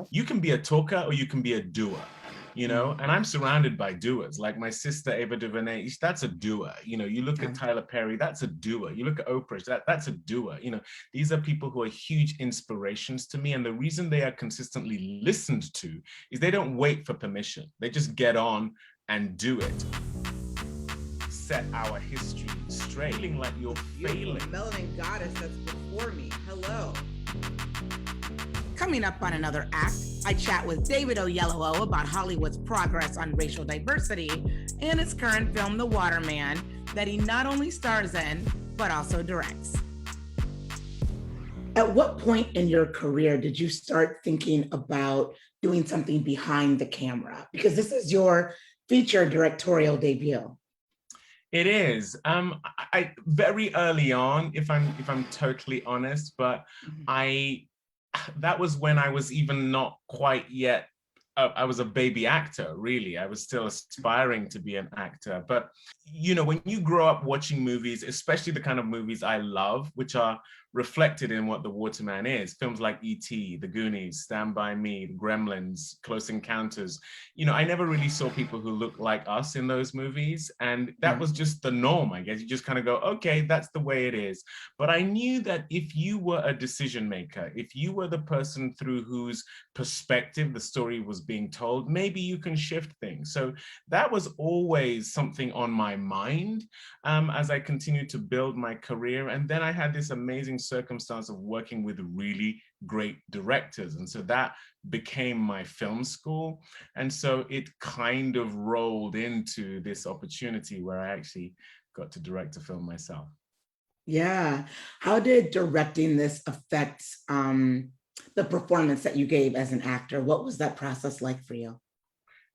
You can be a talker or you can be a doer, you know, and I'm surrounded by doers. Like my sister Ava DuVernay, that's a doer. You know, you look at Tyler Perry, that's a doer. You look at Oprah, that's a doer. You know, these are people who are huge inspirations to me. And the reason they are consistently listened to is they don't wait for permission. They just get on and do it. Set our history straight, feeling like you're failing. Melanin goddess that's before me. Hello. Coming up on another act, I chat with David Oyelowo about Hollywood's progress on racial diversity and its current film, The Waterman, that he not only stars in, but also directs. At what point in your career did you start thinking about doing something behind the camera? Because this is your feature directorial debut. It is. I very early on, if I'm totally honest, but that was when I was even not quite yet. I was a baby actor, really. I was still aspiring to be an actor. But, you know, when you grow up watching movies, especially the kind of movies I love, which are reflected in what The Waterman is, films like E.T., The Goonies, Stand By Me, The Gremlins, Close Encounters, you know, I never really saw people who looked like us in those movies. And that was just the norm, I guess. You just kind of go, okay, that's the way it is. But I knew that if you were a decision maker, if you were the person through whose perspective the story was being told, maybe you can shift things. So that was always something on my mind as I continued to build my career. And then I had this amazing circumstance of working with really great directors. And so that became my film school. And so it kind of rolled into this opportunity where I actually got to direct a film myself. Yeah. How did directing this affect the performance that you gave as an actor? What was that process like for you?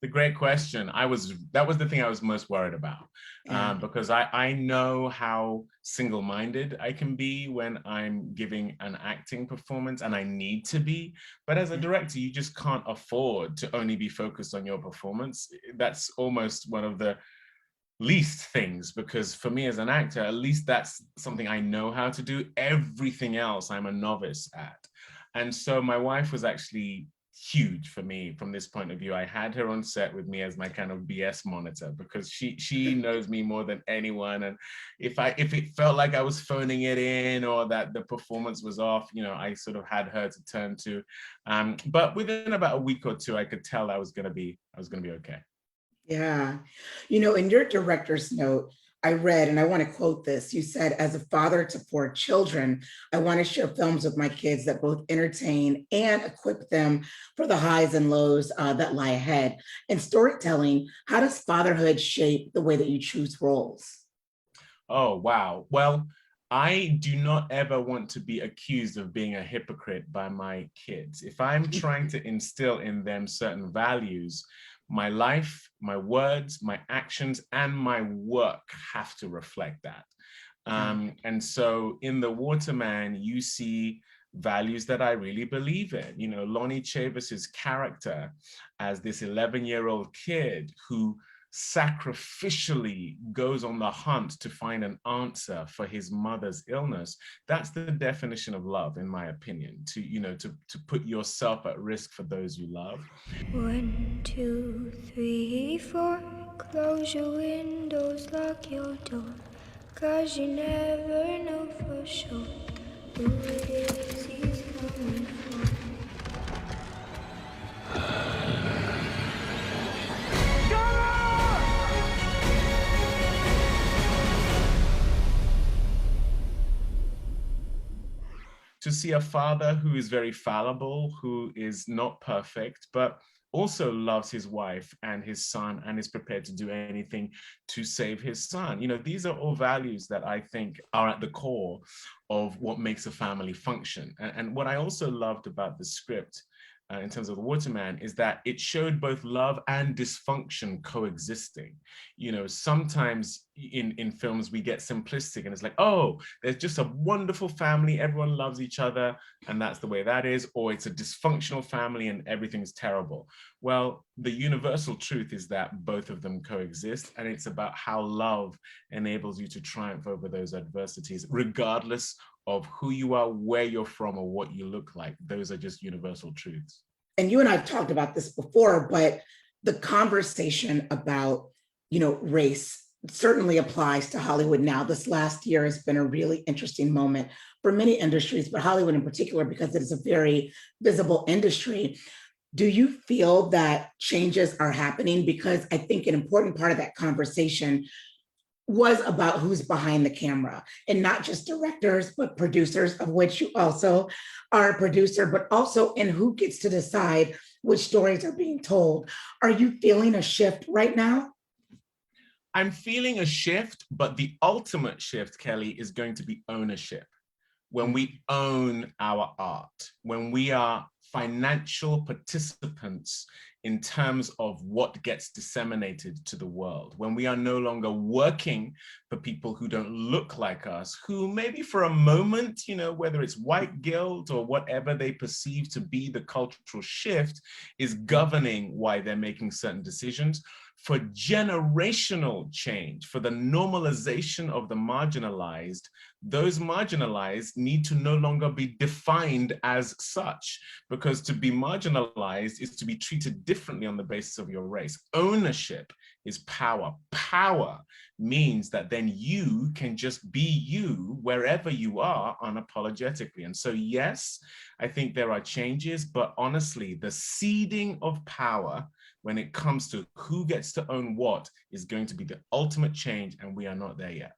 The great question. That was the thing I was most worried about because I know how single-minded I can be when I'm giving an acting performance, and I need to be. But as a director, you just can't afford to only be focused on your performance. That's almost one of the least things, because for me as an actor, at least that's something I know how to do. Everything else I'm a novice at. And so my wife was actually huge for me from this point of view. I had her on set with me as my kind of BS monitor, because she knows me more than anyone. And if it felt like I was phoning it in or that the performance was off, you know, I sort of had her to turn to. But within about a week or two, I could tell I was gonna be okay. Yeah. You know, in your director's note, I read, and I want to quote this. You said, as a father to 4 children, I want to share films with my kids that both entertain and equip them for the highs and lows that lie ahead. In storytelling, how does fatherhood shape the way that you choose roles? Oh, wow. Well, I do not ever want to be accused of being a hypocrite by my kids. If I'm trying to instill in them certain values, my life, my words, my actions, and my work have to reflect that. And so in The Waterman, you see values that I really believe in. You know, Lonnie Chavis's character as this 11-year-old kid who sacrificially goes on the hunt to find an answer for his mother's illness. That's the definition of love, in my opinion, to, you know, to put yourself at risk for those you love. 1, 2, 3, 4. Close your windows, lock your door, 'cause you never know for sure who it is he's coming for. To see a father who is very fallible, who is not perfect, but also loves his wife and his son and is prepared to do anything to save his son. You know, these are all values that I think are at the core of what makes a family function. And what I also loved about the script in terms of The Waterman is that it showed both love and dysfunction coexisting. You know, sometimes in films we get simplistic and it's like, oh, there's just a wonderful family, everyone loves each other, and that's the way that is, or it's a dysfunctional family and everything's terrible. Well, the universal truth is that both of them coexist, and it's about how love enables you to triumph over those adversities, regardless of who you are, where you're from, or what you look like. Those are just universal truths. And you and I've talked about this before, but the conversation about, race certainly applies to Hollywood now. This last year has been a really interesting moment for many industries, but Hollywood in particular, because it is a very visible industry. Do you feel that changes are happening? Because I think an important part of that conversation was about who's behind the camera, and not just directors, but producers, of which you also are a producer, but also in who gets to decide which stories are being told. Are you feeling a shift right now? I'm feeling a shift, but the ultimate shift, Kelley, is going to be ownership. When we own our art, when we are financial participants in terms of what gets disseminated to the world, when we are no longer working for people who don't look like us, who maybe for a moment, whether it's white guilt or whatever they perceive to be the cultural shift, is governing why they're making certain decisions. For generational change, for the normalization of the marginalized, those marginalized need to no longer be defined as such, because to be marginalized is to be treated differently on the basis of your race. Ownership is power. Power means that then you can just be you wherever you are unapologetically. And so, yes, I think there are changes, but honestly, the ceding of power when it comes to who gets to own what is going to be the ultimate change, and we are not there yet.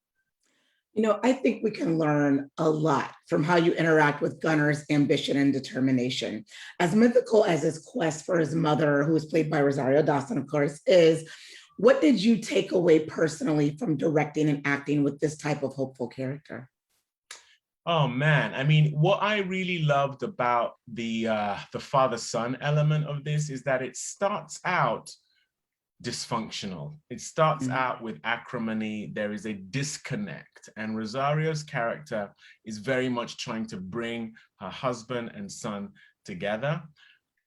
I think we can learn a lot from how you interact with Gunner's ambition and determination. As mythical as his quest for his mother, who is played by Rosario Dawson, of course, is, what did you take away personally from directing and acting with this type of hopeful character? Oh man, I mean, what I really loved about the father-son element of this is that it starts out dysfunctional. It starts out with acrimony. There is a disconnect, and Rosario's character is very much trying to bring her husband and son together.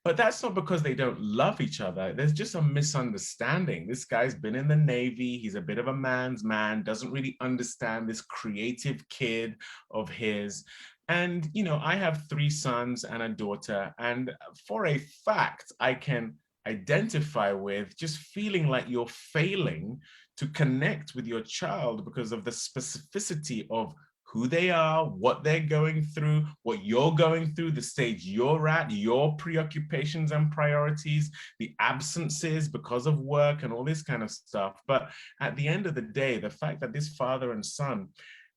But that's not because they don't love each other. There's just a misunderstanding. This guy's been in the Navy. He's a bit of a man's man, doesn't really understand this creative kid of his. And, I have 3 sons and a daughter. And for a fact, I can identify with just feeling like you're failing to connect with your child because of the specificity of who they are, what they're going through, what you're going through, the stage you're at, your preoccupations and priorities, the absences because of work and all this kind of stuff. But at the end of the day, the fact that this father and son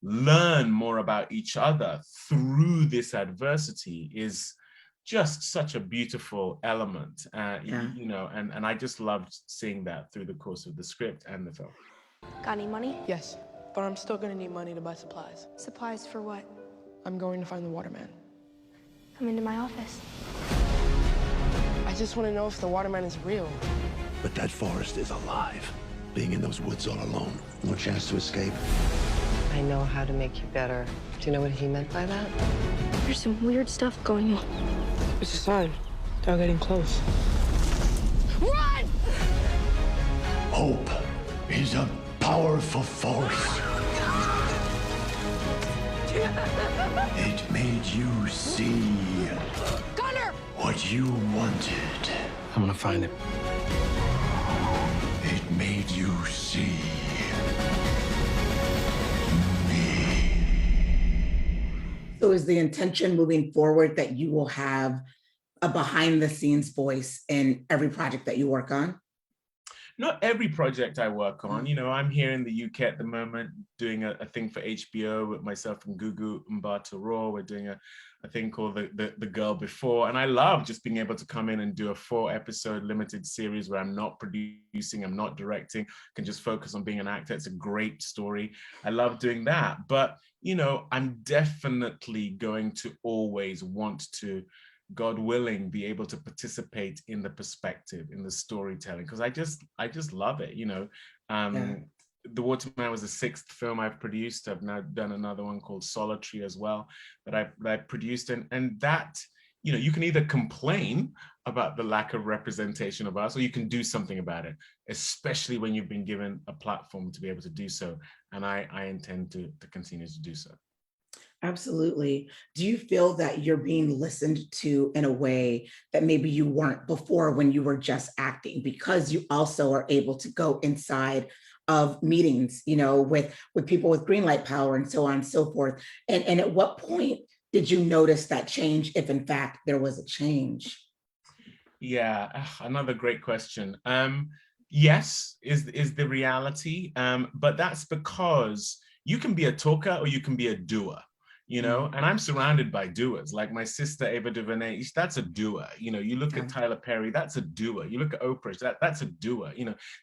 learn more about each other through this adversity is just such a beautiful element, and I just loved seeing that through the course of the script and the film. Got any money? Yes, but I'm still gonna need money to buy supplies. Supplies for what? I'm going to find the waterman. Come into my office. I just want to know if the waterman is real. But that forest is alive. Being in those woods all alone, no chance to escape. I know how to make you better. Do you know what he meant by that? There's some weird stuff going on. It's a sign. They're getting close. Run! Hope is a powerful force. It made you see Gunner! what you wanted. I'm gonna find him. It made you see me. So is the intention moving forward that you will have a behind the scenes voice in every project that you work on? Not every project I work on. I'm here in the UK at the moment doing a thing for HBO with myself and Gugu Mbatha-Raw. We're doing a thing called the Girl Before. And I love just being able to come in and do a 4-episode limited series where I'm not producing, I'm not directing, can just focus on being an actor. It's a great story. I love doing that. But, I'm definitely going to always want to, God willing, be able to participate in the perspective, in the storytelling, because I just love it. The Waterman was the 6th film I've produced. I've now done another one called Solitary as well that I produced, and that, you can either complain about the lack of representation of us, or you can do something about it, especially when you've been given a platform to be able to do so. And I intend to continue to do so. Absolutely. Do you feel that you're being listened to in a way that maybe you weren't before when you were just acting, because you also are able to go inside of meetings, with people with green light power and so on and so forth? And at what point did you notice that change, if in fact there was a change? Yeah, another great question. Yes, is the reality, but that's because you can be a talker or you can be a doer. And I'm surrounded by doers, like my sister Ava DuVernay. That's a doer. You look at Tyler Perry, that's a doer. You look at Oprah, that's a doer.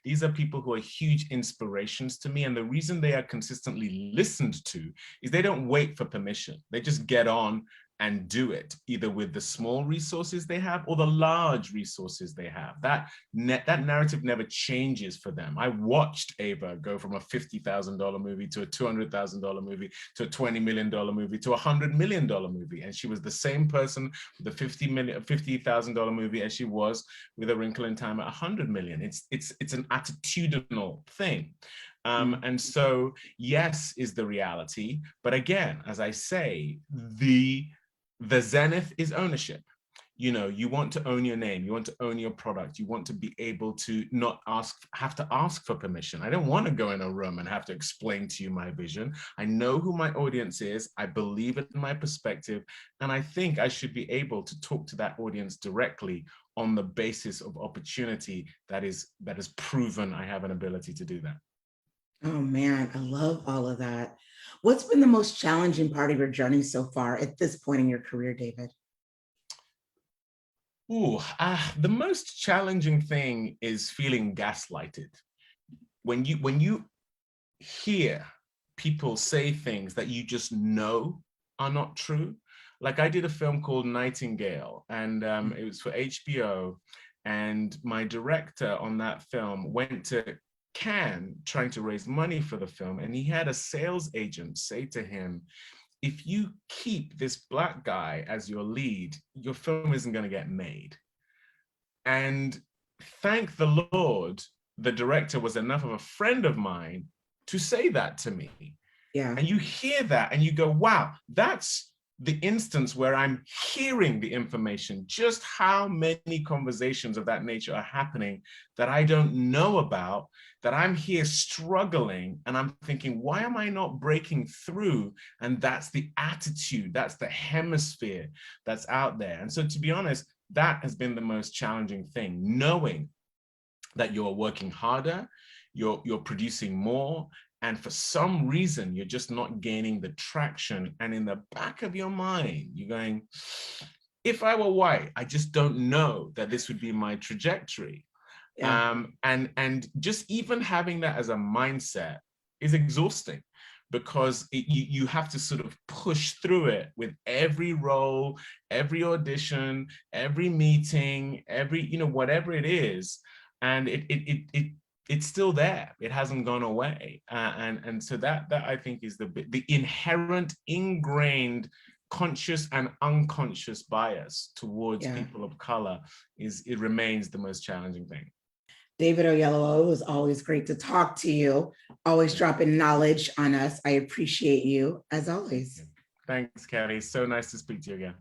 These are people who are huge inspirations to me, and the reason they are consistently listened to is they don't wait for permission. They just get on and do it, either with the small resources they have or the large resources they have. That narrative never changes for them. I watched Ava go from a $50,000 movie to a $200,000 movie to a $20 million movie to a $100 million movie. And she was the same person with the $50,000 movie as she was with A Wrinkle in Time at $100 million. It's an attitudinal thing. And so, yes, is the reality. But again, as I say, the zenith is ownership. You want to own your name, you want to own your product, you want to be able to not have to ask for permission. I don't want to go in a room and have to explain to you my vision. I know who my audience is, I believe in my perspective, and I think I should be able to talk to that audience directly on the basis of opportunity that is proven I have an ability to do that. Oh man, I love all of that. What's been the most challenging part of your journey so far at this point in your career, David? The most challenging thing is feeling gaslighted. When you hear people say things that you just know are not true. Like I did a film called Nightingale, and it was for HBO, and my director on that film went to Cannes trying to raise money for the film, and he had a sales agent say to him, if you keep this Black guy as your lead, your film isn't going to get made. And thank the Lord, the director was enough of a friend of mine to say that to me. Yeah. And you hear that and you go, wow, that's the instance where I'm hearing the information. Just how many conversations of that nature are happening that I don't know about, that I'm here struggling, and I'm thinking, why am I not breaking through? And that's the attitude, that's the hemisphere that's out there. And so, to be honest, that has been the most challenging thing, knowing that you're working harder, you're producing more, and for some reason, you're just not gaining the traction. And in the back of your mind, you're going, if I were white, I just don't know that this would be my trajectory. Yeah. And just even having that as a mindset is exhausting, because you have to sort of push through it with every role, every audition, every meeting, every, whatever it is. And it's still there. It hasn't gone away. And so that I think is the inherent, ingrained, conscious and unconscious bias towards people of color it remains the most challenging thing. David Oyelowo, it was always great to talk to you, always dropping knowledge on us. I appreciate you as always. Thanks, Kelley. So nice to speak to you again.